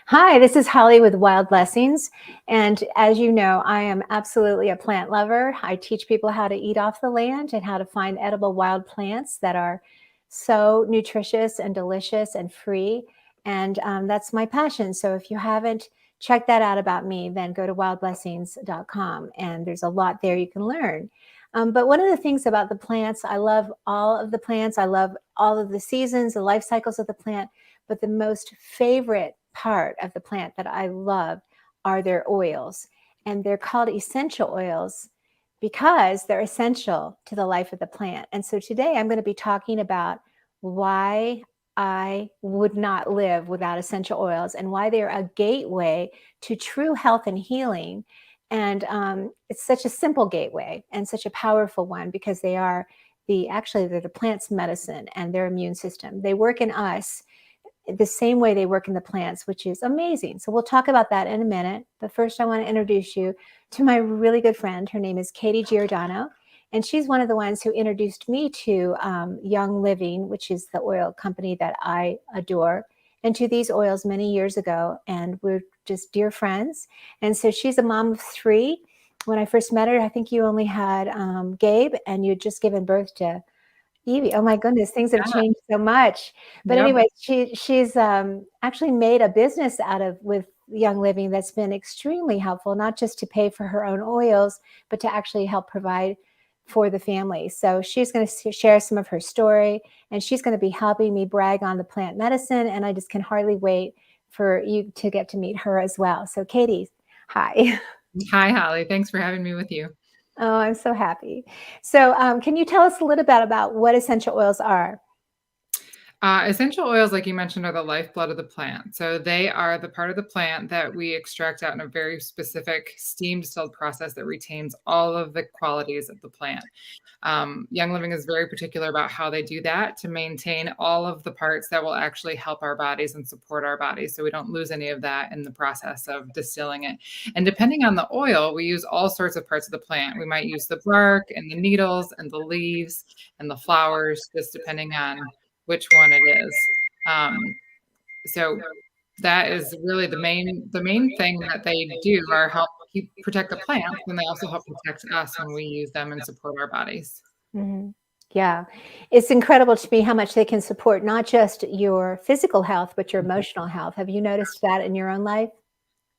Hi, this is Holly with Wild Blessings. And as you know, I am absolutely a plant lover. I teach people how to eat off the land and how to find edible wild plants that are so nutritious and delicious and free. And that's my passion. So if you haven't checked that out about me, then go to wildblessings.com. And there's a lot there you can learn. But one of the things about the plants, I love all of the plants. I love all of the seasons, the life cycles of the plant. But the most favorite part of the plant that I love are their oils. And they're called essential oils because they're essential to the life of the plant. And so today I'm going to be talking about why I would not live without essential oils and why they're a gateway to true health and healing. And it's such a simple gateway and such a powerful one because they are they're the plant's medicine and their immune system. They work in us the same way they work in the plants, which is amazing. So we'll talk about that in a minute. But first, I want to introduce you to my really good friend. Her name is Katie Giordano, and she's one of the ones who introduced me to Young Living, which is the oil company that I adore, and to these oils many years ago. And we're just dear friends. And so she's a mom of three. When I first met her, I think you only had Gabe, and you'd just given birth to Evie. Oh my goodness, things have Yeah. changed so much. But Yep. anyway, she's actually made a business out of with Young Living that's been extremely helpful, not just to pay for her own oils, but to actually help provide for the family. So she's going to share some of her story, and she's going to be helping me brag on the plant medicine. And I just can hardly wait for you to get to meet her as well. So Katie, hi. Hi, Holly. Thanks for having me with you. Oh, I'm so happy. So can you tell us a little bit about what essential oils are? Essential oils, like you mentioned, are the lifeblood of the plant. So they are the part of the plant that we extract out in a very specific steam distilled process that retains all of the qualities of the plant. Young Living is very particular about how they do that to maintain all of the parts that will actually help our bodies and support our bodies. So we don't lose any of that in the process of distilling it. And depending on the oil, we use all sorts of parts of the plant. We might use the bark and the needles and the leaves and the flowers, just depending on which one it is. So that is really the main thing that they do are help protect the plants, and they also help protect us when we use them and support our bodies. Mhm. Yeah. It's incredible to me how much they can support not just your physical health, but your emotional health. Have you noticed that in your own life?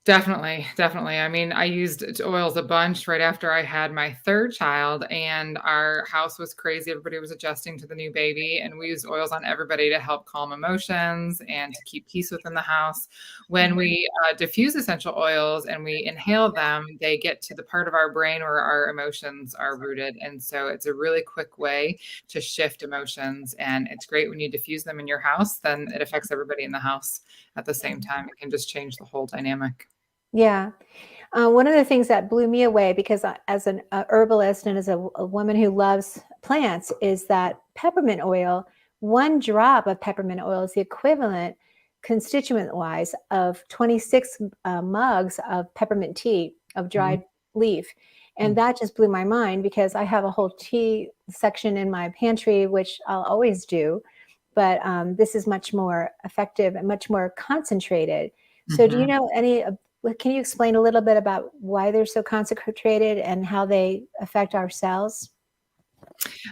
Definitely, definitely. I mean, I used oils a bunch right after I had my third child, and our house was crazy. Everybody was adjusting to the new baby, and we used oils on everybody to help calm emotions and to keep peace within the house. When Mhm. we diffuse essential oils and we inhale them, they get to the part of our brain where our emotions are rooted. And so it's a really quick way to shift emotions. And it's great when you diffuse them in your house, then it affects everybody in the house at the same time. It can just change the whole dynamic. Yeah. One of the things that blew me away, because as an herbalist and as a woman who loves plants, is that peppermint oil, one drop of peppermint oil is the equivalent, constituent wise, of 26 mugs of peppermint tea, of Mhm. dried leaf. And that just blew my mind because I have a whole tea section in my pantry, which I'll always do. But this is much more effective and much more concentrated. So, do you Mhm. know any can you explain a little bit about why they're so concentrated and how they affect our cells?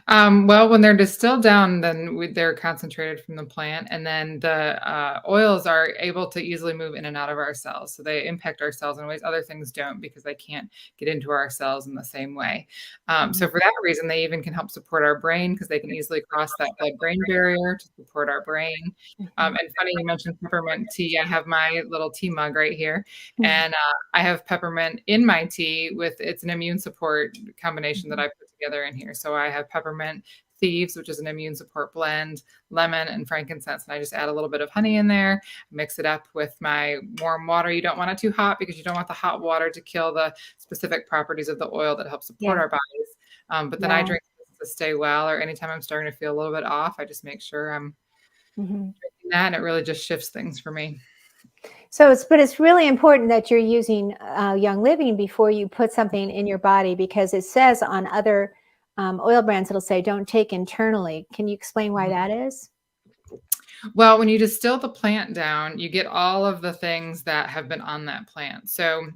Well, when they're distilled down, then they're concentrated from the plant, and then the oils are able to easily move in and out of our cells. So they impact our cells in ways other things don't because they can't get into our cells in the same way. Mhm. So for that reason, they even can help support our brain because they can easily cross that blood-brain barrier to support our brain. Mhm. And funny, you mentioned peppermint tea. I have my little tea mug right here, Mhm. and I have peppermint in my tea with it's an immune support combination that I put together in here. So I have peppermint thieves, which is an immune support blend, lemon and frankincense. And I just add a little bit of honey in there, mix it up with my warm water. You don't want it too hot because you don't want the hot water to kill the specific properties of the oil that help support Yeah, our bodies. But then I yeah. drink this to stay well, or anytime I'm starting to feel a little bit off, I just make sure I'm Mhm. drinking that, and it really just shifts things for me. So it's really important that you're using Young Living before you put something in your body because it says on other oil brands it'll say don't take internally. Can you explain why that is? Well, when you distill the plant down, you get all of the things that have been on that plant. So,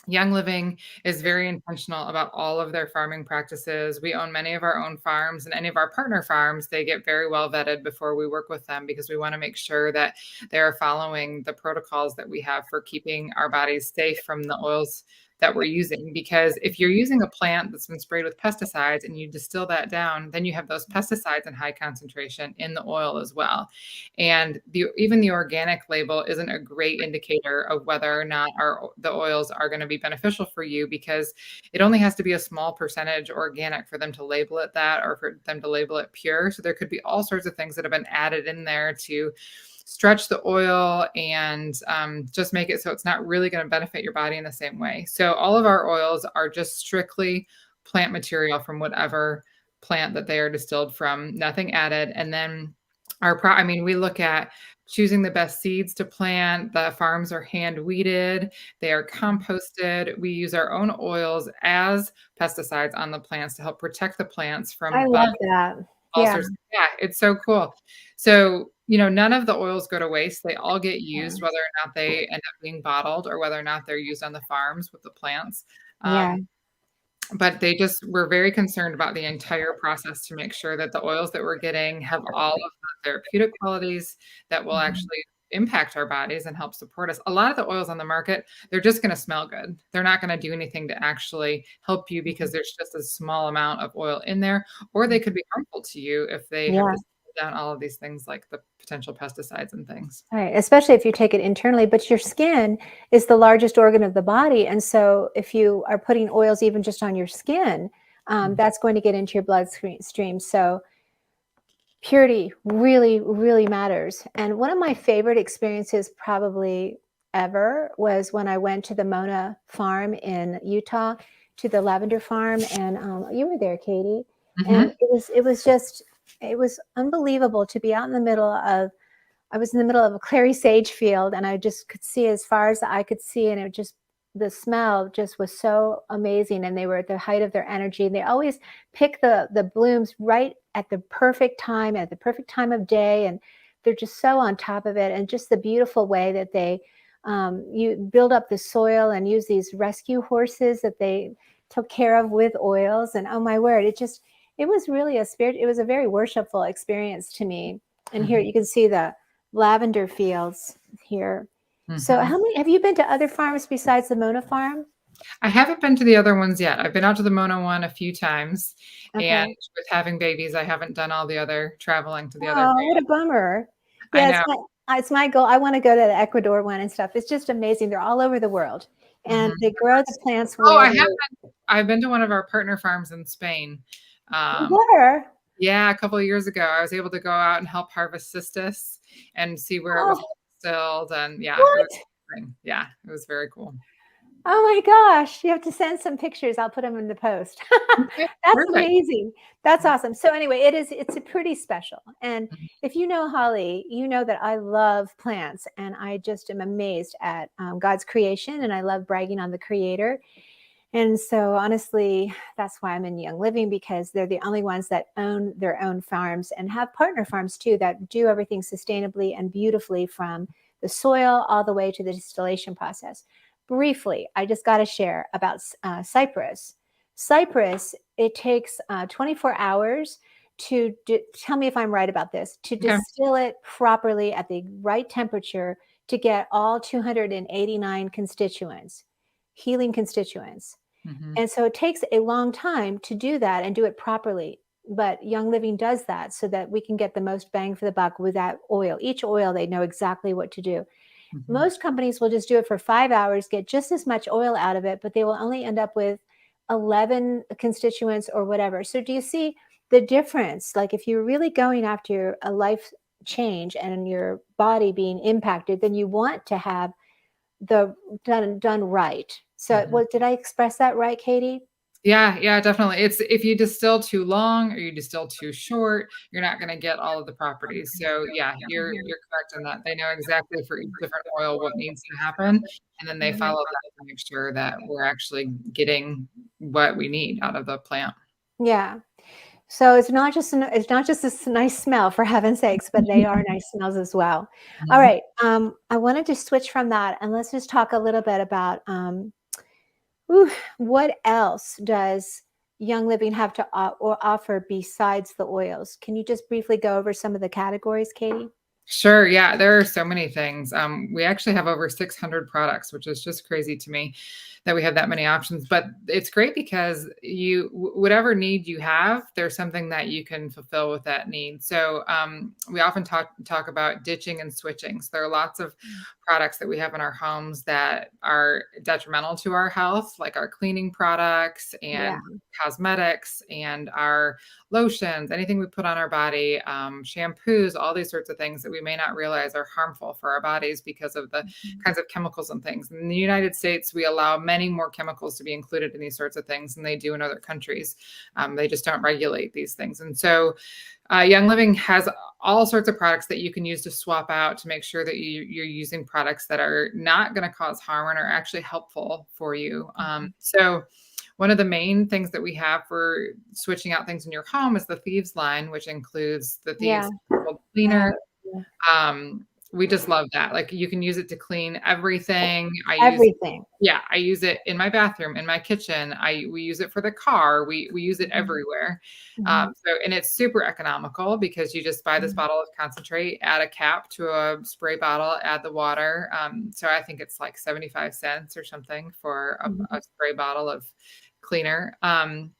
Young Living is very intentional about all of their farming practices. We own many of our own farms, and any of our partner farms, they get very well vetted before we work with them because we want to make sure that they're following the protocols that we have for keeping our bodies safe from the oils that we're using. Because if you're using a plant that's been sprayed with pesticides and you distill that down, then you have those pesticides in high concentration in the oil as well. And even the organic label isn't a great indicator of whether or not the oils are going to be beneficial for you, because it only has to be a small percentage organic for them to label it that, or for them to label it pure. So there could be all sorts of things that have been added in there to stretch the oil and just make it so it's not really going to benefit your body in the same way. So all of our oils are just strictly plant material from whatever plant that they are distilled from, nothing added. And then I mean, we look at choosing the best seeds to plant. The farms are hand weeded, they are composted. We use our own oils as pesticides on the plants to help protect the plants I from bugs, love that. all Yeah. sorts. Yeah, it's so cool. So, none of the oils go to waste. They all get used, whether or not they end up being bottled or whether or not they're used on the farms with the plants. Yeah. But we're very concerned about the entire process to make sure that the oils that we're getting have all of the therapeutic qualities that will actually impact our bodies and help support us. A lot of the oils on the market, they're just going to smell good. They're not going to do anything to actually help you because there's just a small amount of oil in there, or they could be harmful to you if they have Yeah. distilled down all of these things like the potential pesticides and things. Right, especially if you take it internally, but your skin is the largest organ of the body, and so if you are putting oils even just on your skin, Mhm. that's going to get into your stream. So purity really, really matters. And one of my favorite experiences probably ever was when I went to the Mona farm in Utah, to the lavender farm, and you were there, Katie, and Mhm. it was unbelievable to be out in the middle of I was in the middle of a clary sage field, and I just could see as far as I could see, and the smell just was so amazing, and they were at the height of their energy. And they always pick the blooms right at the perfect time of day, and they're just so on top of it. And just the beautiful way that they you build up the soil and use these rescue horses that they took care of with oils. And oh my word, it was really it was a very worshipful experience to me. And here Mhm. you can see the lavender fields here. So Mhm. how many have you been to other farms besides the Mona farm? I haven't been to the other ones yet. I've been out to the Mona one a few times, and Okay. with having babies, I haven't done all the other traveling to the other Oh, what a farms. bummer. I Yeah, know. it's my goal. I wanna go to the Ecuador one and stuff. It's just amazing. They're all over the world, and Mhm. they grow the plants Oh, worldwide. I've been to one of our partner farms in Spain. You Um, were? yeah, a couple of years ago, I was able to go out and help harvest cistus and see where it was Oh, distilled, and yeah, it was what? amazing. Yeah, it was very cool. Oh my gosh, you have to send some pictures. I'll put them in the post. Okay, That's perfect. amazing. That's awesome. So anyway, it's a pretty special. And Mhm. if you know Holly, you know that I love plants and I just am amazed at God's creation and I love bragging on the creator. And so honestly, that's why I'm in Young Living because they're the only ones that own their own farms and have partner farms too that do everything sustainably and beautifully from the soil all the way to the distillation process. Briefly, I just got to share about cypress. Cypress, it takes 24 hours tell me if I'm right about this, to Okay. distill it properly at the right temperature to get all 289 constituents, healing constituents. Mhm. And so it takes a long time to do that and do it properly. But Young Living does that so that we can get the most bang for the buck with that oil. Each oil, they know exactly what to do. Mhm. Most companies will just do it for 5 hours, get just as much oil out of it, but they will only end up with 11 constituents or whatever. So, do you see the difference? Like, if you're really going after a life change and your body being impacted, then you want to have the done right. So, Mhm. what did I express that right, Katie? Yeah, yeah, definitely. It's if you distill too long or you distill too short, you're not gonna get all of the properties. So, yeah, you're correct in that. They know exactly for each different oil what needs to happen, and then they Mhm. follow that to make sure that we're actually getting what we need out of the plant. Yeah. So it's not just this nice smell, for heaven's sakes, but they are nice smells as well. All Mhm. right, I wanted to switch from that, and let's just talk a little bit about, ooh, what else does Young Living have to or offer besides the oils? Can you just briefly go over some of the categories, Katie? Sure. Yeah, there are so many things. We actually have over 600 products, which is just crazy to me that we have that many options. But it's great because whatever need you have, there's something that you can fulfill with that need. So we often talk about ditching and switching. So there are lots of products that we have in our homes that are detrimental to our health, like our cleaning products Yeah, and cosmetics and our lotions, anything we put on our body, shampoos, all these sorts of things that we may not realize are harmful for our bodies because of the mhm, kinds of chemicals and things. In the United States, we allow many more chemicals to be included in these sorts of things than they do in other countries. They just don't regulate these things. And so Young Living has all sorts of products that you can use to swap out to make sure that you're using products that are not going to cause harm and are actually helpful for you. mhm. So one of the main things that we have for switching out things in your home is the Thieves line, which includes the Yeah, Thieves I have cleaner. it. Yeah. We just love that. Like you can use it to clean everything. Everything. Yeah, I use it in my bathroom, in my kitchen. We use it for the car. We use it Mhm, everywhere. mhm, And it's super economical because you just buy this mhm, bottle of concentrate, add a cap to a spray bottle, add the water. So I think it's like 75 cents or something for mhm. a spray bottle of cleaner. And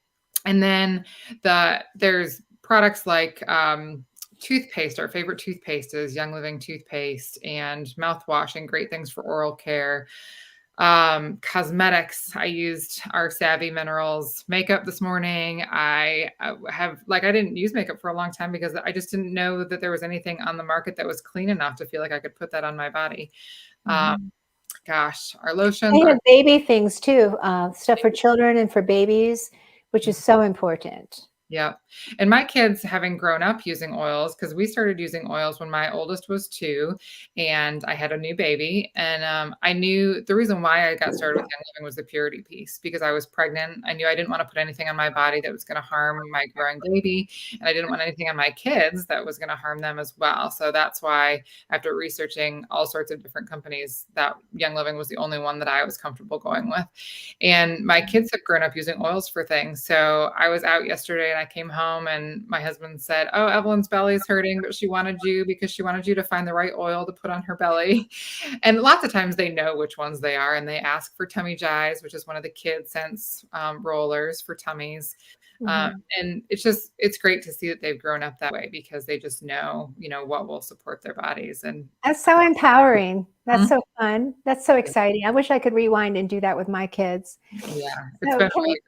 then there's products like toothpaste. Our favorite toothpaste is Young Living toothpaste and mouthwash and great things for oral care. Cosmetics, I used our Savvy Minerals makeup this morning. I didn't use makeup for a long time because I just didn't know that there was anything on the market that was clean enough to feel like I could put that on my body. Um, Mhm. gosh, our lotions They are have baby things too, stuff for children and for babies, which is so important. yeah. And my kids, having grown up using oils, because we started using oils when my oldest was 2 and I had a new baby. And I knew the reason why I got started with Young Living was the purity piece because I was pregnant. I knew I didn't want to put anything on my body that was going to harm my growing baby. And I didn't want anything on my kids that was going to harm them as well. So that's why, after researching all sorts of different companies, that Young Living was the only one that I was comfortable going with. And my kids have grown up using oils for things. So I was out yesterday and I came home and my husband said, "Oh, Evelyn's belly's hurting, but she wanted you because she wanted you to find the right oil to put on her belly." And lots of times they know which ones they are and they ask for Tummy Jives, which is one of the kid sense rollers for tummies. Mhm. And it's great to see that they've grown up that way because they just know, what will support their bodies. And That's so empowering. That's Mhm. so fun. That's so exciting. I wish I could rewind and do that with my kids. Yeah, it's So been can we really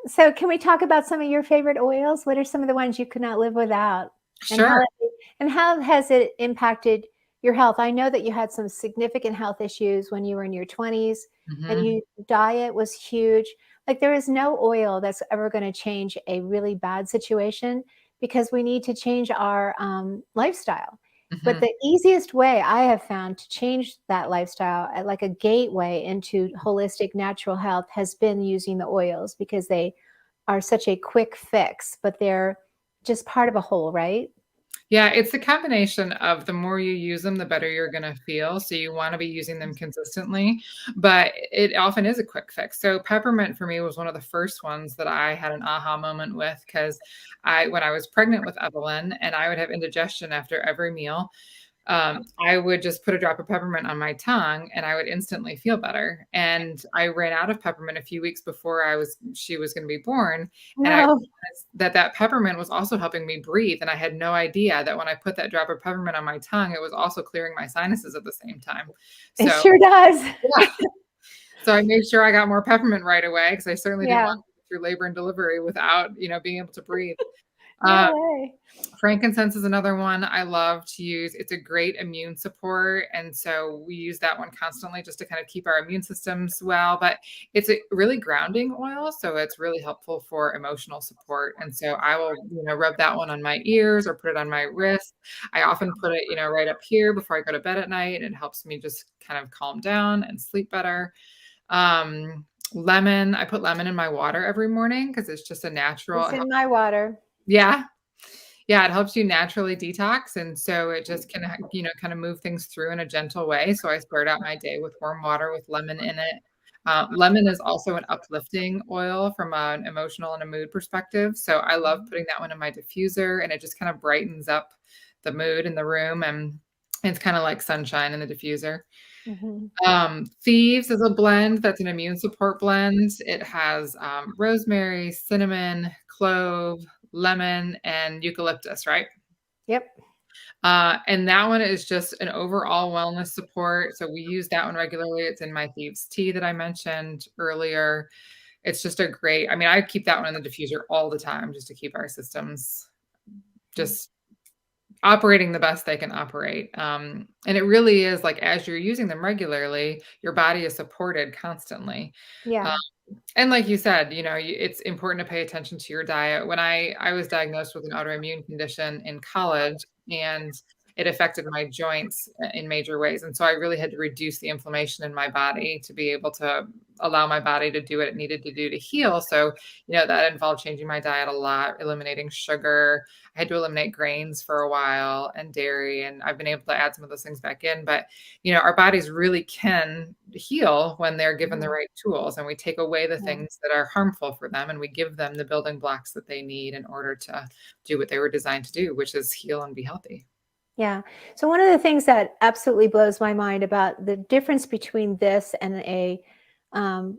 so can we talk about some of your favorite oils? What are some of the ones you could not live without? And sure. how has it impacted your health? I know that you had some significant health issues when you were in your 20s and Hmm. you diet was huge. Like there is no oil that's ever going to change a really bad situation because we need to change our lifestyle. But Hmm. the easiest way I have found to change that lifestyle, like a gateway into holistic natural health, has been using the oils because they are such a quick fix, but they're just part of a whole, right? Yeah, it's a combination of the more you use them, the better you're gonna feel, so you wanna be using them consistently, but it often is a quick fix. So peppermint for me was one of the first ones that I had an aha moment with because when I was pregnant with Evelyn and I would have indigestion after every meal, I would just put a drop of peppermint on my tongue and I would instantly feel better. And I ran out of peppermint a few weeks before she was going to be born. And I No, realized that peppermint was also helping me breathe. And I had no idea that when I put that drop of peppermint on my tongue, it was also clearing my sinuses at the same time. it So, sure does. yeah. So I made sure I got more peppermint right away because I certainly didn't Yeah, want to go through labor and delivery without, being able to breathe. no Uh, way. Frankincense is another one I love to use. It's a great immune support, and so we use that one constantly just to kind of keep our immune systems well, but it's a really grounding oil, so it's really helpful for emotional support, and so I will, rub that one on my ears or put it on my wrist. I often put it, right up here before I go to bed at night. It helps me just kind of calm down and sleep better. Lemon, I put lemon in my water every morning because it's just a natural. It's in my water. Yeah. Yeah, it helps you naturally detox, and so it just can, kind of move things through in a gentle way. So I start out my day with warm water with lemon in it. Lemon is also an uplifting oil from an emotional and a mood perspective. So I love putting that one in my diffuser, and it just kind of brightens up the mood in the room, and it's kind of like sunshine in the diffuser. Mhm. Thieves is a blend that's an immune support blend. It has rosemary, cinnamon, clove, lemon, and eucalyptus, right? Yep. And that one is just an overall wellness support. So we use that one regularly. It's in my Thieves tea that I mentioned earlier. It's just a great, I mean, I keep that one in the diffuser all the time just to keep our systems just operating the best they can operate. And it really is like as you're using them regularly, your body is supported constantly. Yeah. And like you said, it's important to pay attention to your diet. When I was diagnosed with an autoimmune condition in college, and it affected my joints in major ways, and so I really had to reduce the inflammation in my body to be able to allow my body to do what it needed to do to heal. So, that involved changing my diet a lot, eliminating sugar. I had to eliminate grains for a while and dairy, and I've been able to add some of those things back in. But our bodies really can heal when they're given the Mhm. right tools, and we take away the Yeah. things that are harmful for them, and we give them the building blocks that they need in order to do what they were designed to do, which is heal and be healthy. Yeah. So one of the things that absolutely blows my mind about the difference between this um,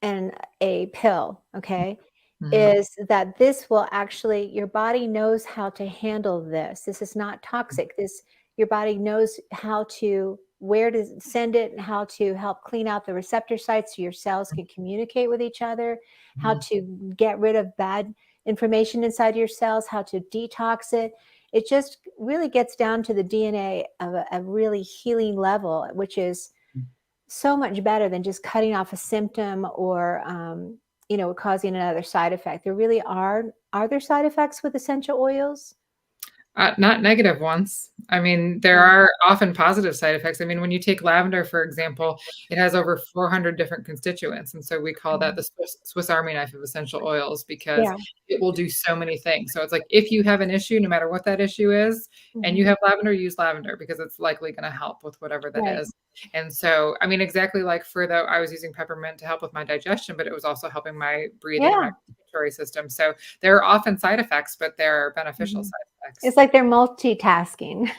and a pill, okay, Mhm. is that this will actually your body knows how to handle this. This is not toxic. This your body knows how to where to send it and how to help clean out the receptor sites so your cells can communicate with each other, how Mhm. to get rid of bad information inside your cells, how to detox it. It just really gets down to the DNA of a really healing level, which is so much better than just cutting off a symptom or causing another side effect. There really are there side effects with essential oils? Not negative ones. I mean, there Yeah. are often positive side effects. I mean, when you take lavender, for example, it has over 400 different constituents, and so we call that Mhm. the Swiss Army knife of essential oils because Yeah. it will do so many things. So it's like if you have an issue, no matter what that issue is, and you Mhm. have lavender, use lavender because it's likely gonna help with whatever that Right. is. And so, I mean, exactly like I was using peppermint to help with my digestion, but it was also helping my breathing and my Yeah. respiratory system. So there are often side effects, but they're beneficial Mhm. side It's effects. like they're multitasking.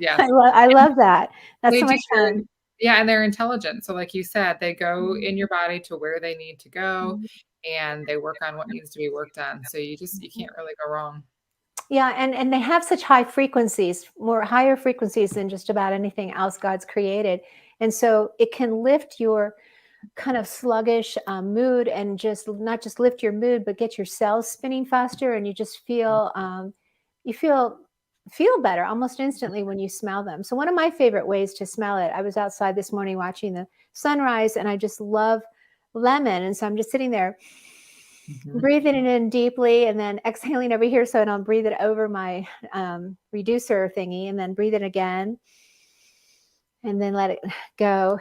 Yes. I And love that. That's they so do much their fun. yeah, and they're intelligent. So like you said, they go Mhm. in your body to where they need to go, Mhm. and they work on what needs to be worked on. So you Mhm. can't really go wrong. Yeah, and they have such high frequencies, more higher frequencies than just about anything else God's created. And so it can lift your kind of sluggish mood and just not just lift your mood, but get your cells spinning faster, and you just you feel better almost instantly when you smell them. So one of my favorite ways to smell it, I was outside this morning watching the sunrise, and I just love lemon, and so I'm just sitting there Mhm. breathing it in deeply and then exhaling over here so I don't breathe it over my reducer thingy, and then breathe it again and then let it go,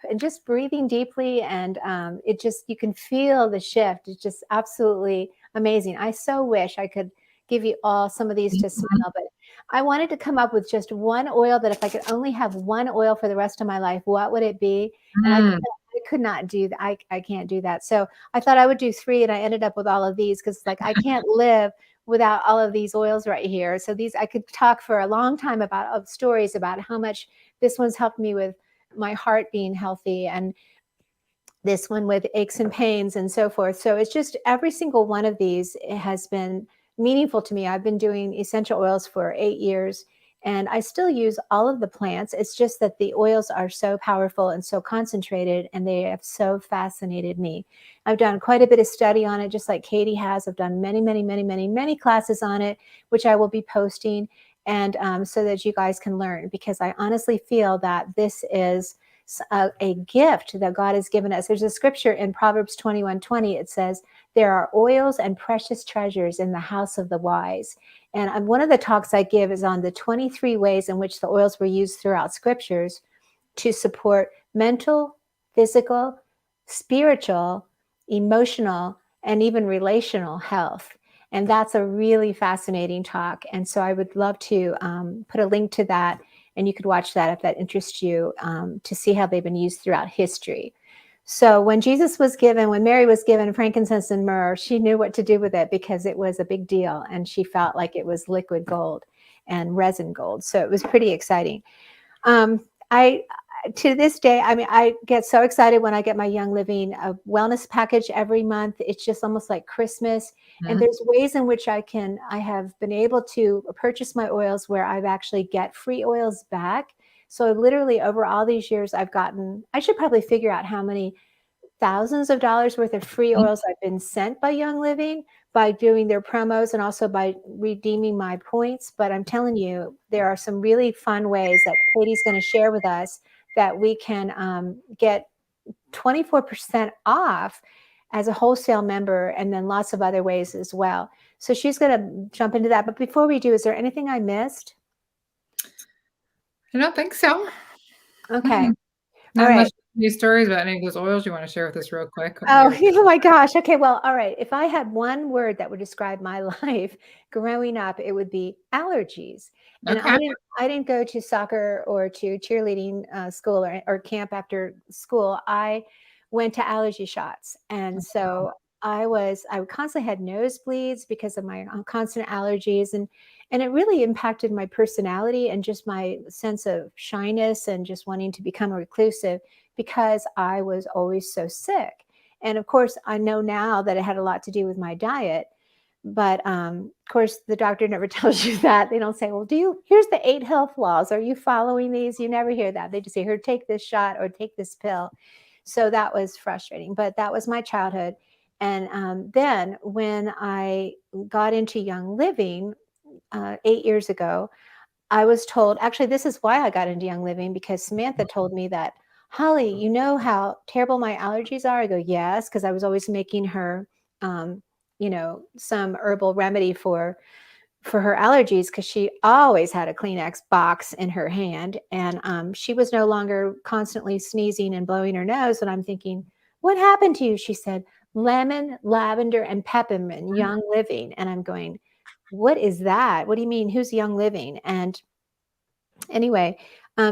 and just breathing deeply, and it just you can feel the shift. It's just absolutely amazing. I so wish I could give you all some of these to Mhm. smell, but I wanted to come up with just one oil that if I could only have one oil for the rest of my life, what would it be? And Mm. I could not do that. I can't do that. So I thought I would do three, and I ended up with all of these because like I can't live without all of these oils right here. So these I could talk for a long time about stories about how much this one's helped me with my heart being healthy, and this one with aches and pains and so forth. So it's just every single one of these has been meaningful to me. I've been doing essential oils for 8 years, and I still use all of the plants. It's just that the oils are so powerful and so concentrated, and they have so fascinated me. I've done quite a bit of study on it, just like Katie has. I've done many, many, many, many, many classes on it, which I will be posting, and so that you guys can learn, because I honestly feel that this is a gift that God has given us. There's a scripture in Proverbs 21:20. It says, there are oils and precious treasures in the house of the wise. And one of the talks I give is on the 23 ways in which the oils were used throughout scriptures to support mental, physical, spiritual, emotional, and even relational health. And that's a really fascinating talk. And so I would love to put a link to that, and you could watch that if that interests you, to see how they've been used throughout history. So when Mary was given frankincense and myrrh, she knew what to do with it because it was a big deal, and she felt like it was liquid gold and resin gold. So it was pretty exciting. I to this day, I mean, I get so excited when I get my Young Living wellness package every month. It's just almost like Christmas. And Mhm. there's ways in which I have been able to purchase my oils where I've actually get free oils back. So literally over all these years, I should probably figure out how many thousands of dollars worth of free oils I've been sent by Young Living by doing their promos and also by redeeming my points. But I'm telling you, there are some really fun ways that Katie's going to share with us that we can get 24% off as a wholesale member, and then lots of other ways as well. So she's going to jump into that. But before we do, is there anything I missed? I don't think so. Okay. Mm-mm. All Not right. unless you have any stories about any of those oils you wanna share with us real quick. Oh, oh my gosh. Okay. Well, all right. If I had one word that would describe my life growing up, it would be allergies. And Okay. I didn't go to soccer or to cheerleading school or camp after school. I went to allergy shots. And so I constantly had nosebleeds because of my constant allergies. And it really impacted my personality and just my sense of shyness and just wanting to become reclusive because I was always so sick. And of course, I know now that it had a lot to do with my diet. But of course, the doctor never tells you that. They don't say, well, here's the 8 health laws. Are you following these? You never hear that. They just say, here, take this shot or take this pill. So that was frustrating. But that was my childhood. And then when I got into Young Living 8 years ago, I was told, actually, this is why I got into Young Living, because Samantha told me that, Holly, you know how terrible my allergies are? I go, yes, because I was always making her, um, some herbal remedy for her allergies because she always had a Kleenex box in her hand. And she was no longer constantly sneezing and blowing her nose. And I'm thinking, what happened to you? She said, lemon, lavender, and peppermint, Young Living. And I'm going, what is that? What do you mean? Who's Young Living? And anyway,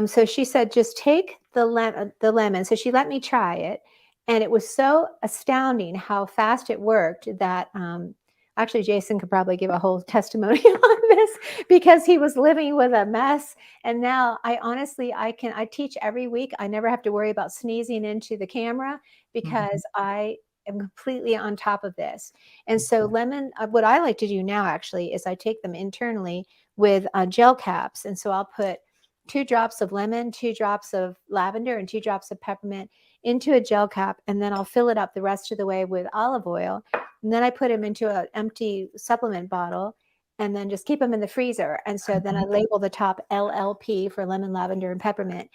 so she said, just take the lemon. So she let me try it. And it was so astounding how fast it worked that actually Jason could probably give a whole testimony on this because he was living with a mess. And now I teach every week. I never have to worry about sneezing into the camera because I am completely on top of this. And so what I like to do now actually is I take them internally with gel caps. And so I'll put 2 drops of lemon, 2 drops of lavender, and 2 drops of peppermint into a gel cap. And then I'll fill it up the rest of the way with olive oil. And then I put them into an empty supplement bottle and then just keep them in the freezer. And so then I label the top LLP for lemon, lavender, and peppermint.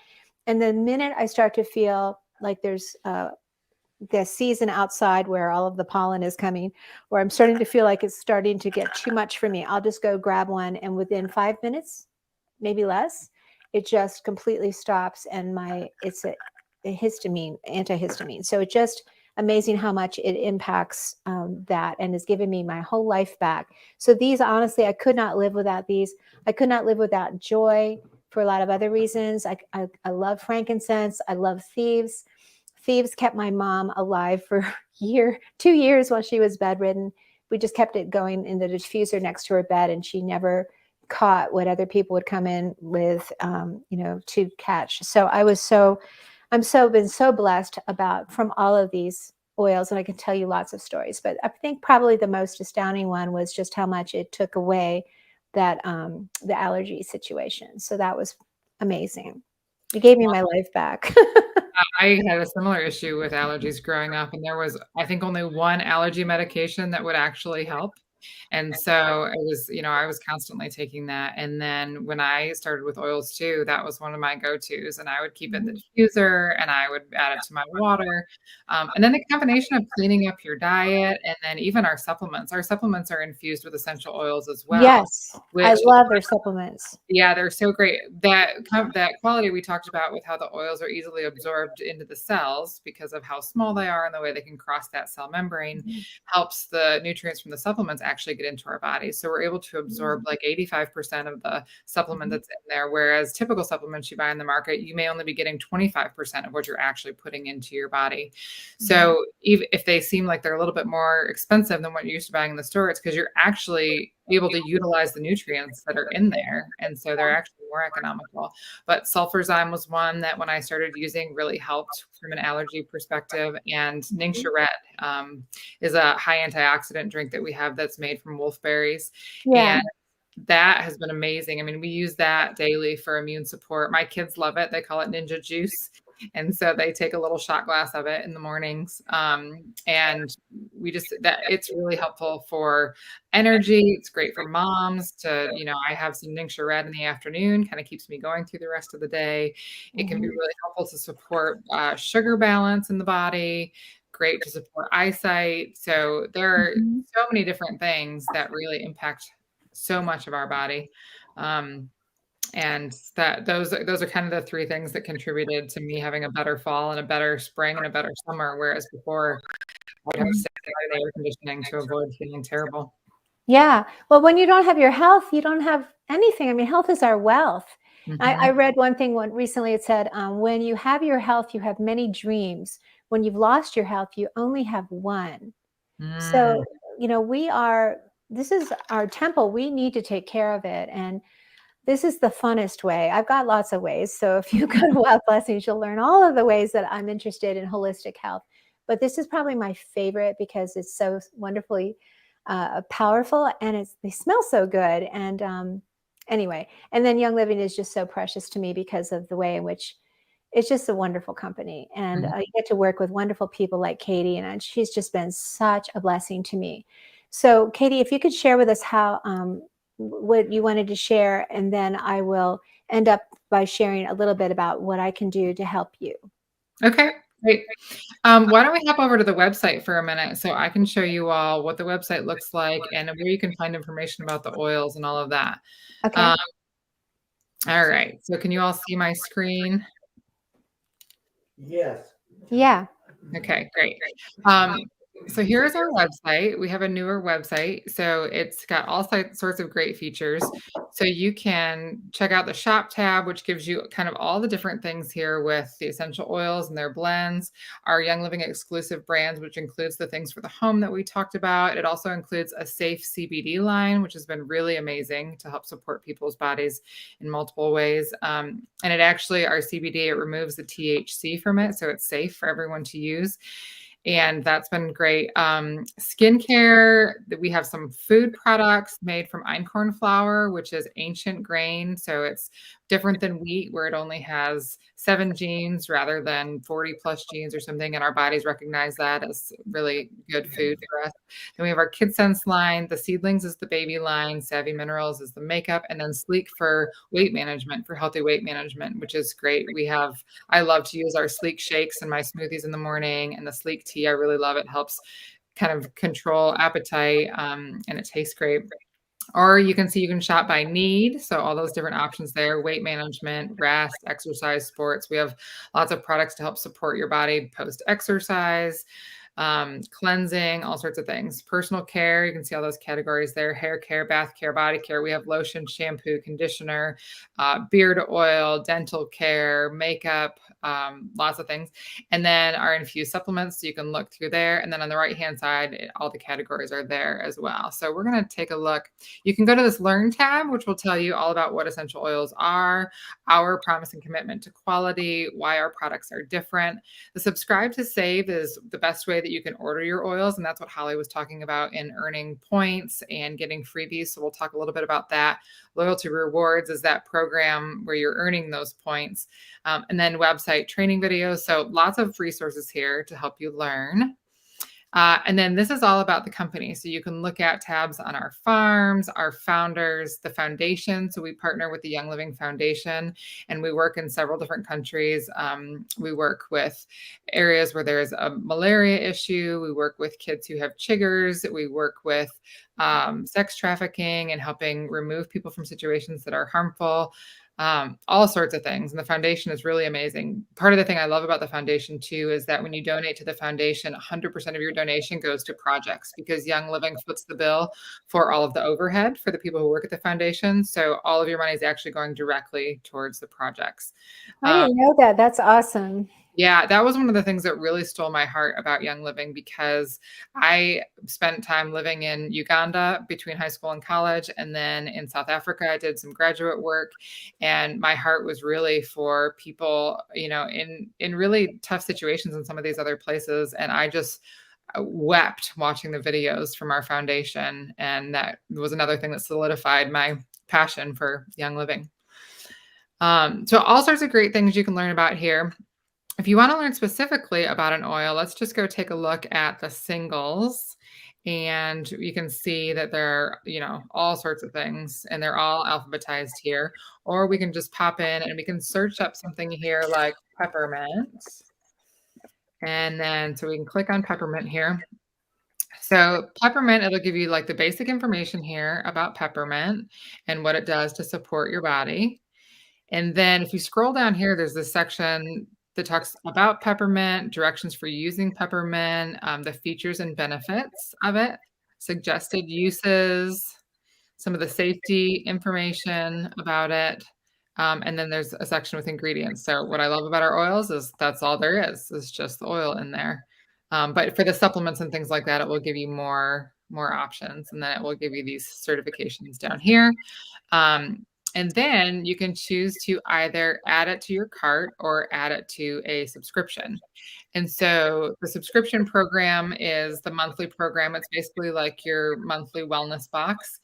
And the minute I start to feel like there's the season outside where all of the pollen is coming, where I'm starting to feel like it's starting to get too much for me, I'll just go grab one. And within 5 minutes, maybe less, it just completely stops. And it's a antihistamine. So it's just amazing how much it impacts that and has given me my whole life back. So these, honestly, I could not live without these. I could not live without joy for a lot of other reasons. I love frankincense. I love thieves. Thieves kept my mom alive for 2 years while she was bedridden. We just kept it going in the diffuser next to her bed, and she never caught what other people would come in with, to catch. So been so blessed from all of these oils, and I can tell you lots of stories, but I think probably the most astounding one was just how much it took away that, the allergy situation. So that was amazing. It gave me my life back. I had a similar issue with allergies growing up, and there was, I think, only one allergy medication that would actually help. And so it was, I was constantly taking that. And then when I started with oils too, that was one of my go-tos. And I would keep it in the diffuser and I would add it to my water. And then the combination of cleaning up your diet and then even our supplements. Our supplements are infused with essential oils as well, Yes, I which love their supplements. yeah, they're so great. That quality we talked about with how the oils are easily absorbed into the cells because of how small they are and the way they can cross that cell membrane helps the nutrients from the supplements actually get into our bodies. So we're able to absorb like 85% of the supplement that's in there, whereas typical supplements you buy in the market, you may only be getting 25% of what you're actually putting into your body. So even if they seem like they're a little bit more expensive than what you're used to buying in the store, it's because you're actually able to utilize the nutrients that are in there. And so they're actually more economical. But sulfurzyme was one that when I started using really helped from an allergy perspective. And Ningxia is a high antioxidant drink that we have that's made from wolfberries. Yeah. And that has been amazing. I mean, we use that daily for immune support. My kids love it. They call it ninja juice. And so they take a little shot glass of it in the mornings. And it's really helpful for energy. It's great for moms to, I have some Ningxia Red in the afternoon, kind of keeps me going through the rest of the day. It can be really helpful to support sugar balance in the body, great to support eyesight. So there are so many different things that really impact so much of our body. And those are kind of the three things that contributed to me having a better fall and a better spring and a better summer. Whereas before I would have to sit in air conditioning to avoid feeling terrible. Yeah. Well, when you don't have your health, you don't have anything. I mean, health is our wealth. I read one thing recently. It said, when you have your health, you have many dreams. When you've lost your health, you only have one. So, this is our temple. We need to take care of it. And this is the funnest way. I've got lots of ways. So if you go to Wild Blessings, you'll learn all of the ways that I'm interested in holistic health. But this is probably my favorite because it's so wonderfully powerful, and they smell so good. And anyway, and then Young Living is just so precious to me because of the way in which it's just a wonderful company. And you get to work with wonderful people like Katie, and she's just been such a blessing to me. So Katie, if you could share with us how what you wanted to share, and then I will end up by sharing a little bit about what I can do to help you. Okay, great. Why don't we hop over to the website for a minute so I can show you all what the website looks like and where you can find information about the oils and all of that. Okay. All right. So can you all see my screen? Yes. Yeah. Okay, great. So here's our website. We have a newer website. So it's got all sorts of great features. So you can check out the shop tab, which gives you kind of all the different things here with the essential oils and their blends, our Young Living exclusive brands, which includes the things for the home that we talked about. It also includes a safe CBD line, which has been really amazing to help support people's bodies in multiple ways. And it actually, our CBD, it removes the THC from it. So it's safe for everyone to use. And that's been great. Skincare, we have some food products made from einkorn flour, which is ancient grain. So it's different than wheat, where it only has 7 genes rather than 40 plus genes or something. And our bodies recognize that as really good food for us. Then we have our KidSense line. The Seedlings is the baby line. Savvy Minerals is the makeup. And then Sleek for weight management, for healthy weight management, which is great. I love to use our Sleek shakes in my smoothies in the morning, and the Sleek tea, I really love it. Helps kind of control appetite, and it tastes great. Or you can shop by need. So all those different options there: weight management, rest, exercise, sports. We have lots of products to help support your body post-exercise, cleansing, all sorts of things. Personal care, you can see all those categories there: hair care, bath care, body care. We have lotion, shampoo, conditioner, beard oil, dental care, makeup, lots of things. And then our infused supplements, so you can look through there. And then on the right-hand side, all the categories are there as well. So we're going to take a look. You can go to this Learn tab, which will tell you all about what essential oils are, our promise and commitment to quality, why our products are different. The Subscribe to Save is the best way that you can order your oils. And that's what Holly was talking about in earning points and getting freebies. So we'll talk a little bit about that. Loyalty Rewards is that program where you're earning those points. And then website training videos. So lots of resources here to help you learn. And then this is all about the company. So you can look at tabs on our farms, our founders, the foundation. So we partner with the Young Living Foundation, and we work in several different countries. We work with areas where there's a malaria issue. We work with kids who have chiggers. We work with sex trafficking and helping remove people from situations that are harmful. all sorts of things. And the foundation is really amazing. Part of the thing I love about the foundation too is that when you donate to the foundation, 100% of your donation goes to projects because Young Living foots the bill for all of the overhead for the people who work at the foundation. So all of your money is actually going directly towards the projects. I didn't know that. That's awesome. Yeah, that was one of the things that really stole my heart about Young Living because I spent time living in Uganda between high school and college. And then in South Africa, I did some graduate work. And my heart was really for people, in really tough situations in some of these other places. And I just wept watching the videos from our foundation. And that was another thing that solidified my passion for Young Living. So all sorts of great things you can learn about here. If you want to learn specifically about an oil, let's just go take a look at the singles. And you can see that there are, all sorts of things, and they're all alphabetized here. Or we can just pop in and we can search up something here like peppermint. And then, so we can click on peppermint here. So peppermint, it'll give you like the basic information here about peppermint and what it does to support your body. And then if you scroll down here, there's this section that talks about peppermint, directions for using peppermint, the features and benefits of it, suggested uses, some of the safety information about it. And then there's a section with ingredients. So what I love about our oils is that's all there is. It's just the oil in there. But for the supplements and things like that, it will give you more options. And then it will give you these certifications down here. And then you can choose to either add it to your cart or add it to a subscription. And so the subscription program is the monthly program. It's basically like your monthly wellness box.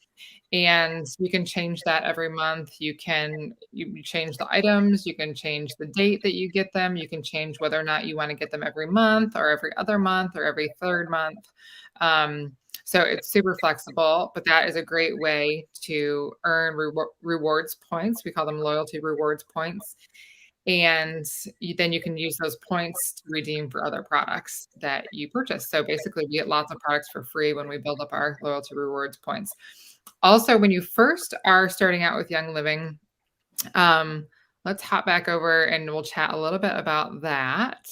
And you can change that every month. You change the items, you can change the date that you get them, you can change whether or not you want to get them every month or every other month or every third month. So it's super flexible, but that is a great way to earn rewards points. We call them loyalty rewards points. And then you can use those points to redeem for other products that you purchase. So basically, we get lots of products for free when we build up our loyalty rewards points. Also, when you first are starting out with Young Living, let's hop back over and we'll chat a little bit about that.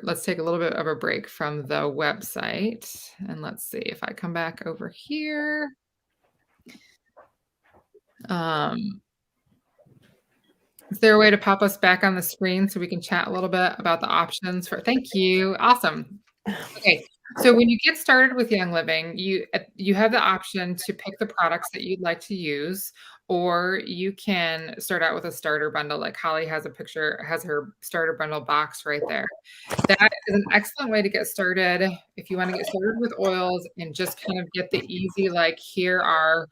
Let's take a little bit of a break from the website. And let's see if I come back over here. Is there a way to pop us back on the screen so we can chat a little bit about the options thank you. Awesome. Okay. So when you get started with Young Living, you have the option to pick the products that you'd like to use, or you can start out with a starter bundle. Like Holly has her starter bundle box right there. That is an excellent way to get started if you want to get started with oils and just kind of get the easy, like here are,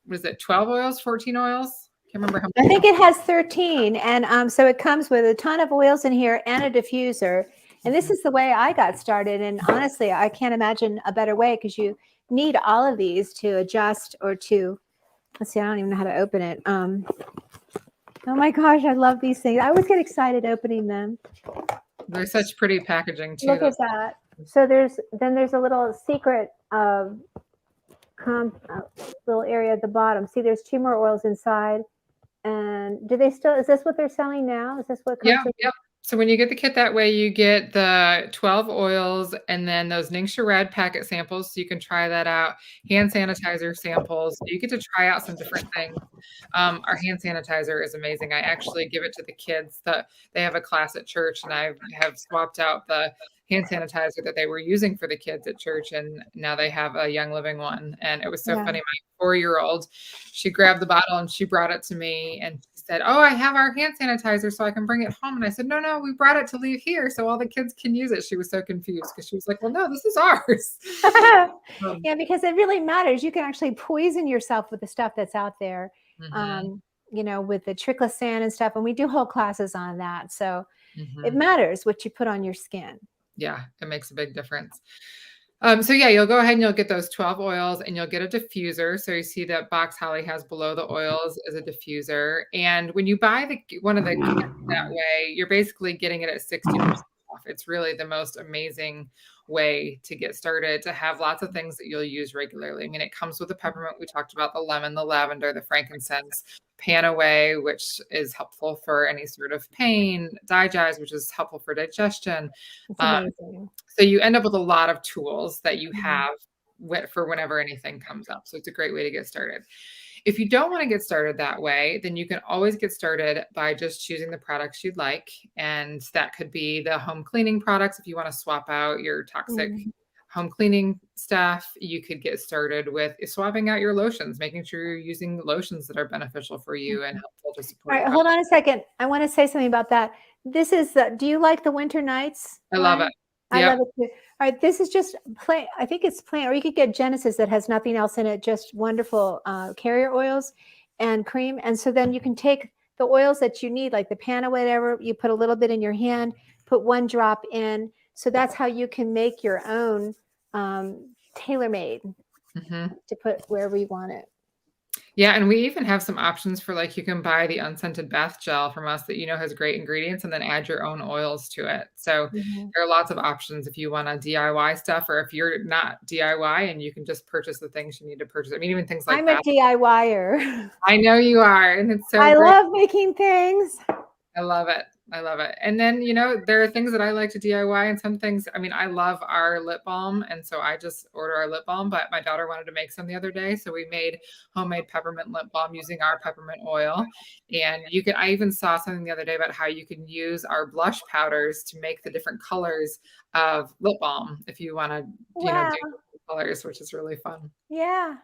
was it 12 oils, 14 oils? Can't remember how many. I think it has 13. And so it comes with a ton of oils in here and a diffuser. And this is the way I got started. And honestly, I can't imagine a better way because you need all of these to adjust or to, let's see, I don't even know how to open it. Oh my gosh, I love these things. I always get excited opening them. They're such pretty packaging too. Look at that. So there's a little secret little area at the bottom. See, there's 2 more oils inside. And is this what they're selling now? Is this what comes with? Yep. So when you get the kit that way, you get the 12 oils and then those Ningxia Red packet samples. So you can try that out. Hand sanitizer samples. You get to try out some different things. Our hand sanitizer is amazing. I actually give it to the kids. They have a class at church, and I have swapped out the hand sanitizer that they were using for the kids at church, and now they have a Young Living one. And it was so funny. My 4-year-old, she grabbed the bottle and she brought it to me, and she said, "Oh, I have our hand sanitizer so I can bring it home." And I said, no, we brought it to leave here so all the kids can use it. She was so confused because she was like, well, no, this is ours. Yeah, because it really matters. You can actually poison yourself with the stuff that's out there, with the triclosan and stuff. And we do whole classes on that. So it matters what you put on your skin. Yeah, it makes a big difference. So yeah, you'll go ahead and you'll get those 12 oils and you'll get a diffuser. So you see that box Holly has below the oils is a diffuser. And when you buy one of the kits that way, you're basically getting it at 60% off. It's really the most amazing way to get started, to have lots of things that you'll use regularly. I mean, it comes with the peppermint. We talked about the lemon, the lavender, the frankincense, Panaway, which is helpful for any sort of pain, Digize, which is helpful for digestion. It's Um, amazing. so you end up with a lot of tools that you Mhm. have for whenever anything comes up. So it's a great way to get started. If you don't want to get started that way, then you can always get started by just choosing the products you'd like. And that could be the home cleaning products. If you want to swap out your toxic Mhm. home cleaning stuff, you could get started with swapping out your lotions, making sure you're using lotions that are beneficial for you and helpful to All support right, your health. hold on a second. I want to say something about that. This is do you like the Winter Nights I love it. one? I Yep. love it too. All right, this is just plain. I think it's plain, or you could get Genesis that has nothing else in it, just wonderful carrier oils and cream. And so then you can take the oils that you need, like the panna, whatever. You put a little bit in your hand, put one drop in. So that's how you can make your own tailor made Mhm. to put wherever you want it. Yeah, and we even have some options for, like, you can buy the unscented bath gel from us that has great ingredients and then add your own oils to it. So Mhm. there are lots of options if you wanna DIY stuff or if you're not DIY and you can just purchase the things you need to purchase. I mean, even things like I'm a bath. DIYer. I know you are, and it's so I great. love making things. I love it. I love it. And then, there are things that I like to DIY and some things, I mean, I love our lip balm. And so I just order our lip balm, but my daughter wanted to make some the other day. So we made homemade peppermint lip balm using our peppermint oil. And I even saw something the other day about how you can use our blush powders to make the different colors of lip balm if you want to, Wow. do colors, which is really fun. Yeah.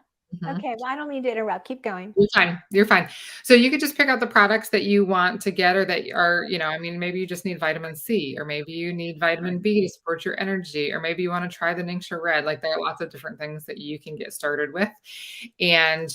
Mhm. Okay, well, I don't mean to interrupt. Keep going. You're fine. You're fine. So you could just pick out the products that you want to get or that are, I mean, maybe you just need vitamin C, or maybe you need vitamin B to support your energy, or maybe you want to try the Ningxia Red. Like there are lots of different things that you can get started with. And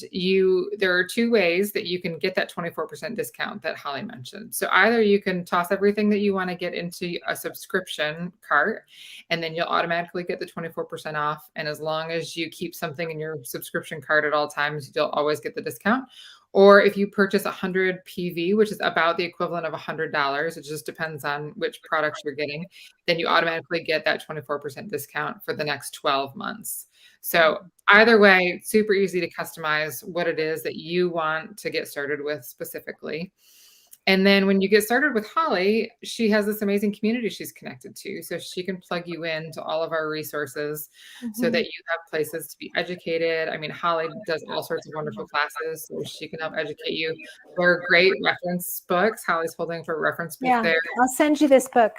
there are two ways that you can get that 24% discount that Holly mentioned. So either you can toss everything that you want to get into a subscription cart, and then you'll automatically get the 24% off. And as long as you keep something in your subscription cart at all times, you'll always get the discount. Or if you purchase 100 PV, which is about the equivalent of $100, it just depends on which products you're getting, then you automatically get that 24% discount for the next 12 months. So either way, super easy to customize what it is that you want to get started with specifically. And then when you get started with Holly, she has this amazing community she's connected to. So she can plug you into all of our resources so that Mhm. you have places to be educated. I mean, Holly does all sorts of wonderful classes, so she can help educate you. There are great reference books. Holly's holding up a reference book Yeah, there. I'll send you this book.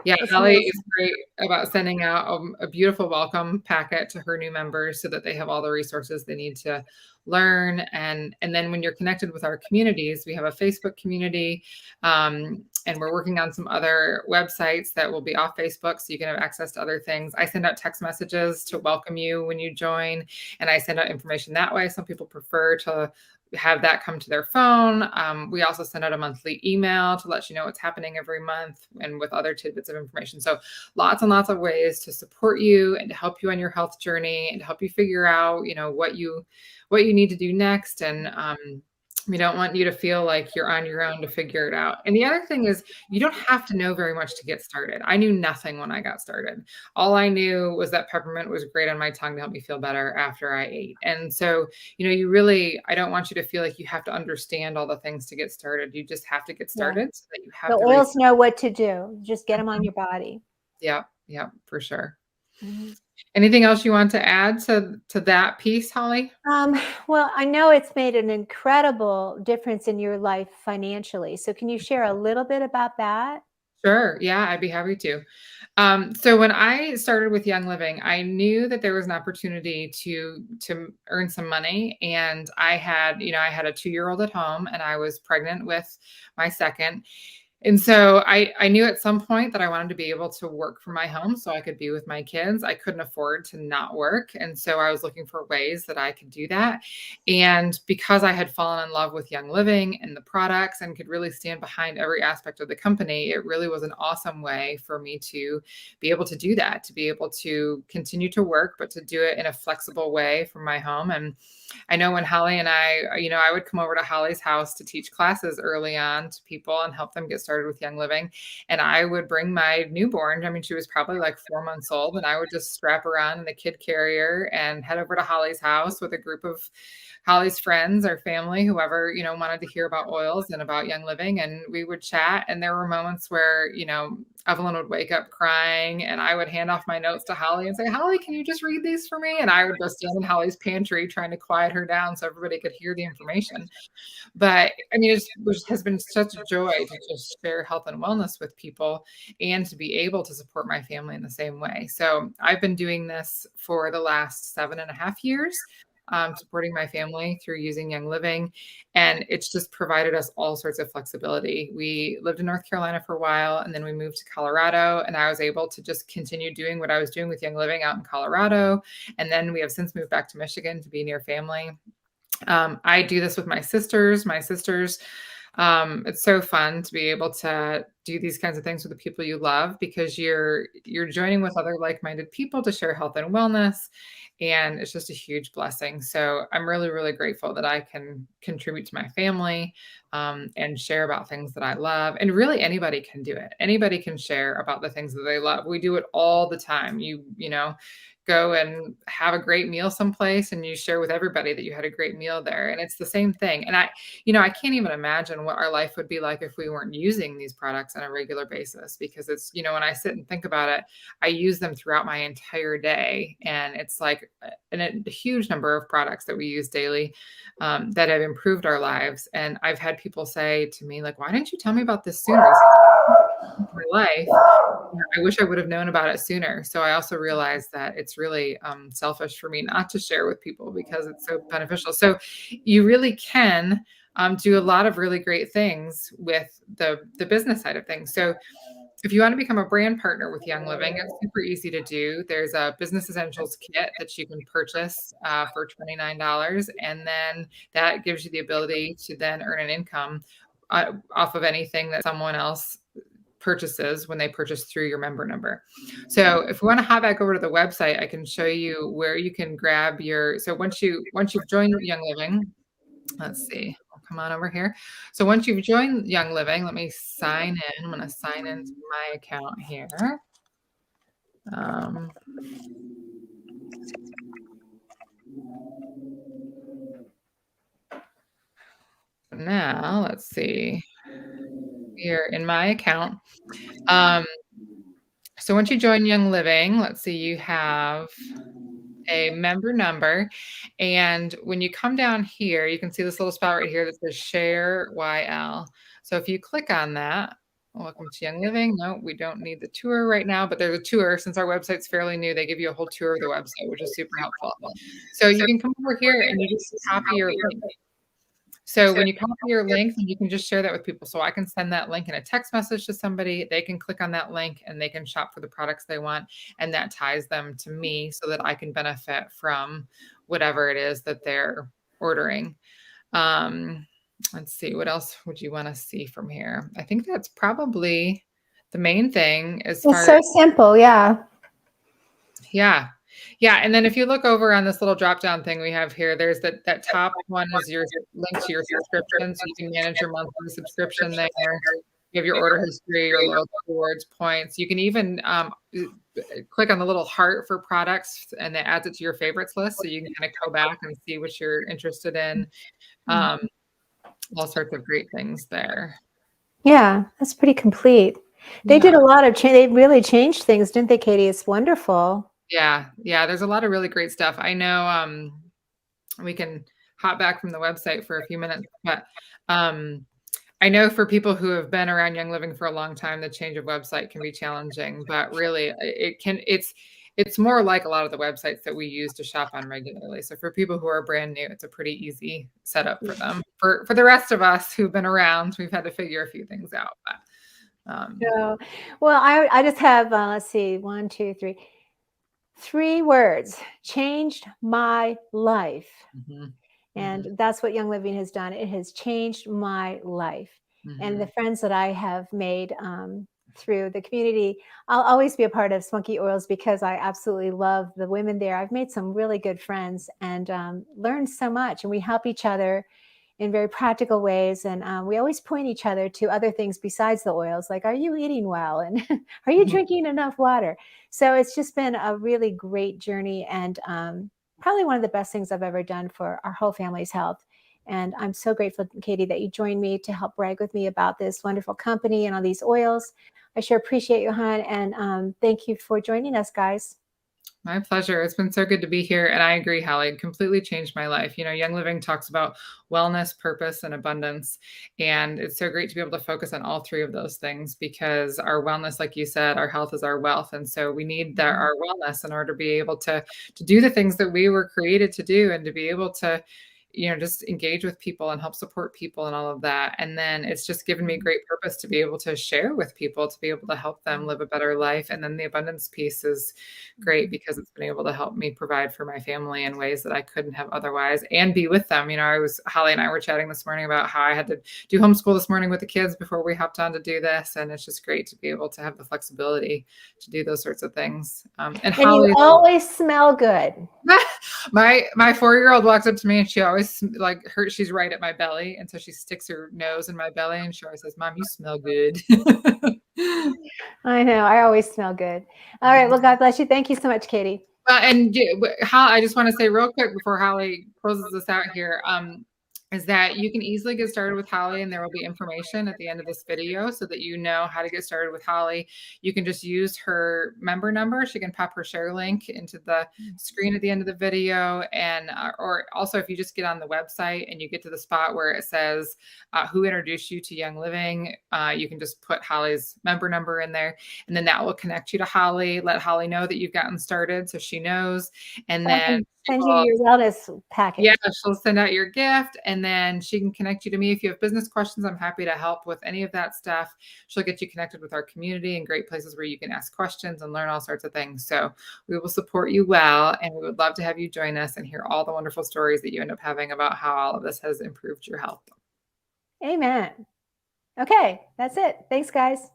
Yeah, It's Holly is amazing. great about sending out a beautiful welcome packet to her new members so that they have all the resources they need to learn. And then when you're connected with our communities, we have a Facebook community, and we're working on some other websites that will be off Facebook so you can have access to other things. I send out text messages to welcome you when you join, and I send out information that way. Some people prefer to have that come to their phone. We also send out a monthly email to let you know what's happening every month and with other tidbits of information. So lots and lots of ways to support you and to help you on your health journey and to help you figure out, what you need to do next. And we don't want you to feel like you're on your own to figure it out. And the other thing is you don't have to know very much to get started. I knew nothing when I got started. All I knew was that peppermint was great on my tongue to help me feel better after I ate. And so, I don't want you to feel like you have to understand all the things to get started. You just have to get Yeah. started so that you The have the oils resources. know what to do. Just get them on your body. Yeah, yeah, for sure. Mhm. Anything else you want to add to that piece, Holly? Um, well, I know it's made an incredible difference in your life financially. So can you share a little bit about that? Sure. Yeah, I'd be happy to. So when I started with Young Living, I knew that there was an opportunity to earn some money, and I had a 2-year-old at home, and I was pregnant with my second. And so I knew at some point that I wanted to be able to work from my home so I could be with my kids. I couldn't afford to not work. And so I was looking for ways that I could do that. And because I had fallen in love with Young Living and the products and could really stand behind every aspect of the company, it really was an awesome way for me to be able to do that, to be able to continue to work, but to do it in a flexible way from my home. And I know when Holly and I would come over to Holly's house to teach classes early on to people and help them get started started with Young Living. And I would bring my newborn. I mean, she was probably like 4 months old, and I would just strap her on in the kid carrier and head over to Holly's house with a group of Holly's friends or family, whoever, wanted to hear about oils and about Young Living. And we would chat. And there were moments where, Evelyn would wake up crying, and I would hand off my notes to Holly and say, Holly, can you just read these for me? And I would go stand in Holly's pantry trying to quiet her down so everybody could hear the information. But I mean, it has been such a joy to just share health and wellness with people and to be able to support my family in the same way. So I've been doing this for the last 7.5 years. Supporting my family through using Young Living. And it's just provided us all sorts of flexibility. We lived in North Carolina for a while, and then we moved to Colorado, and I was able to just continue doing what I was doing with Young Living out in Colorado. And then we have since moved back to Michigan to be near family. I do this with my sisters. It's so fun to be able to do these kinds of things with the people you love, because you're joining with other like-minded people to share health and wellness. And it's just a huge blessing. So I'm really, really grateful that I can contribute to my family and share about things that I love. And really anybody can do it. Anybody can share about the things that they love. We do it all the time. You go and have a great meal someplace and you share with everybody that you had a great meal there. And it's the same thing. And I can't even imagine what our life would be like if we weren't using these products on a regular basis, because it's, when I sit and think about it, I use them throughout my entire day. And it's like a huge number of products that we use daily that have improved our lives. And I've had people say to me, like, why didn't you tell me about this sooner? My life. I wish I would have known about it sooner. So I also realized that it's really selfish for me not to share with people because it's so beneficial. So you really can do a lot of really great things with the business side of things. So if you want to become a brand partner with Young Living, it's super easy to do. There's a business essentials kit that you can purchase for $29. And then that gives you the ability to then earn an income off of anything that someone else purchases when they purchase through your member number. So if we want to hop back over to the website, I can show you where you can grab so once you've joined Young Living, let's see, I'll come on over here. So once you've joined Young Living, let me sign in. I'm going to sign into my account here. Now let's see. Here in my account. So once you join Young Living, let's see, you have a member number. And when you come down here, you can see this little spot right here that says Share YL. So if you click on that, welcome to Young Living. No, we don't need the tour right now, but there's a tour. Since our website's fairly new, they give you a whole tour of the website, which is super helpful. So you can come over here and you just copy your link. So when you copy your link, you can just share that with people. So I can send that link in a text message to somebody. They can click on that link and they can shop for the products they want. And that ties them to me so that I can benefit from whatever it is that they're ordering. Let's see, what else would you want to see from here? I think that's probably the main thing. It's so simple. Yeah. Yeah. Yeah. And then if you look over on this little drop down thing we have here, there's that top one is your link to your subscription. So you can manage your monthly subscription there. You have your order history, your loyalty rewards, points. You can even click on the little heart for products and that adds it to your favorites list. So you can kind of go back and see what you're interested in. All sorts of great things there. Yeah, that's pretty complete. They did a lot of change. They really changed things, didn't they, Katie? It's wonderful. Yeah. There's a lot of really great stuff. I know we can hop back from the website for a few minutes, but I know for people who have been around Young Living for a long time, the change of website can be challenging, but really it's more like a lot of the websites that we use to shop on regularly. So for people who are brand new, it's a pretty easy setup for them. For the rest of us who've been around, we've had to figure a few things out. But, well, I just have, let's see, 1, 2, 3. 3 words: changed my life. And that's what Young Living has done. It has changed my life. And the friends that I have made through the community, I'll always be a part of Spunky Oils because I absolutely love the women there. I've made some really good friends and learned so much, and we help each other. in very practical ways. And we always point each other to other things besides the oils, like, are you eating well? And are you Mhm. drinking enough water? So it's just been a really great journey, and probably one of the best things I've ever done for our whole family's health. And I'm so grateful, Katie, that you joined me to help brag with me about this wonderful company and all these oils. I sure appreciate you, hon. And thank you for joining us, guys. My pleasure. It's been so good to be here. And I agree, Hallie, it completely changed my life. Young Living talks about wellness, purpose, and abundance. And it's so great to be able to focus on all three of those things because our wellness, like you said, our health is our wealth. And so we need that Mhm. our wellness in order to be able to do the things that we were created to do and to be able to just engage with people and help support people and all of that. And then it's just given me great purpose to be able to share with people, to be able to help them live a better life. And then the abundance piece is great because it's been able to help me provide for my family in ways that I couldn't have otherwise and be with them. Holly and I were chatting this morning about how I had to do homeschool this morning with the kids before we hopped on to do this. And it's just great to be able to have the flexibility to do those sorts of things. And And you Holly, always smell good. my 4-year-old walks up to me and she always she's right at my belly. And so she sticks her nose in my belly and she always says, "Mom, you smell good." I know. I always smell good. All right. Well, God bless you. Thank you so much, Katie. How I just want to say real quick before Holly closes this out here, is that you can easily get started with Holly, and there will be information at the end of this video so that you know how to get started with Holly. You can just use her member number. She can pop her share link into the screen at the end of the video, and or also if you just get on the website and you get to the spot where it says who introduced you to Young Living, you can just put Holly's member number in there, and then that will connect you to Holly. Let Holly know that you've gotten started so she knows, and So I then can send you your wellness yeah, package. she'll send out your gift and then she can connect you to me. If you have business questions, I'm happy to help with any of that stuff. She'll get you connected with our community and great places where you can ask questions and learn all sorts of things. So we will support you well, and we would love to have you join us and hear all the wonderful stories that you end up having about how all of this has improved your health. Amen. Okay. That's it. Thanks, guys.